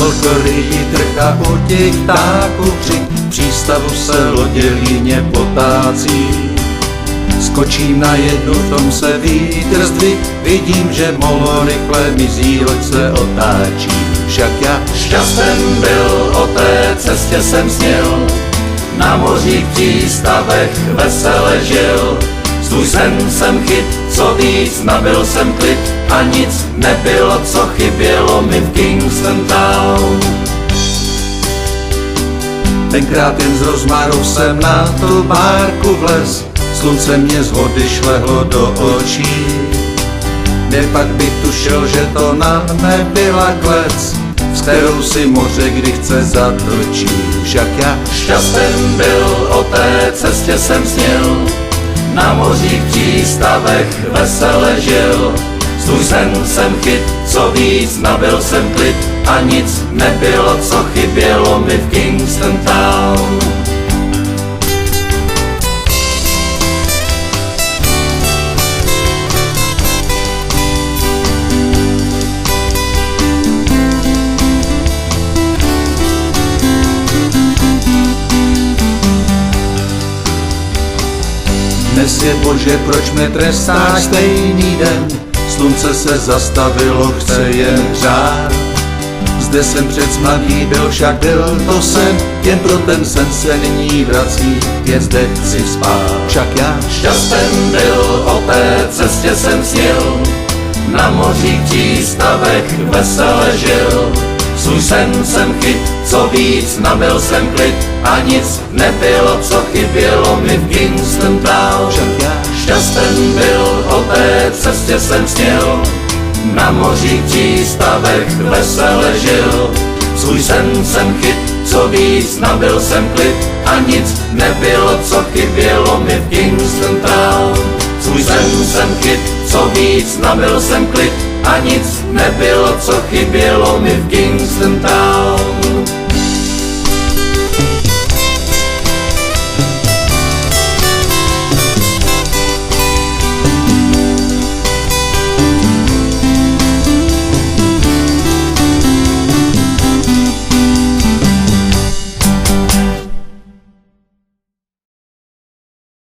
Smolk rybí trh a u těch ptáků křik, v přístavu se lodě líně potácí. Skočím na jednu, v tom se vítr zdvih, vidím, že molo rychle mizí, loď se otáčí. Však já šťasten byl, o té cestě jsem sněl, na mořích přístavech vesele žil. Svůj sen jsem chyt, co víc, nabil jsem klid a nic nebylo, co chybělo mi v Kingston Town. Tenkrát jen z rozmaru jsem na tu bárku vlez, slunce mě z vody šlehlo do očí. Nepak bych tušil, že to na nebyla klec, s kterou si moře kdy chce zatočí. Však já šťasten byl, o té cestě jsem sněl, na mořích přístavech vesele žil. Svůj sen jsem chyt, co víc, nabil jsem klid a nic nebylo, co chybělo mi v Kingston Town. Dnes je Bože, proč mě trestáš stejný den, slunce se zastavilo, chce jen řád. Zde jsem před mladý byl, však byl to sen, jen pro ten sen se nyní vrací, jen zde chci spát. Však já šťasten byl, o té cestě jsem snil, na mořích přístavech vesele žil. Svůj sen jsem chyt, co víc, nabil jsem klid a nic nebylo, co chybělo mi v Kingston Town. Však já šťasten byl, o té cestě jsem sněl, na mořích přístavech vesele žil. Svůj sen jsem chyt, co víc, nabil jsem klid a nic nebylo, co chybělo mi v Kingston Town. Svůj sen jsem chyt, co víc, nabil jsem klid a nic nebylo, co chybělo mi v Kingston Town.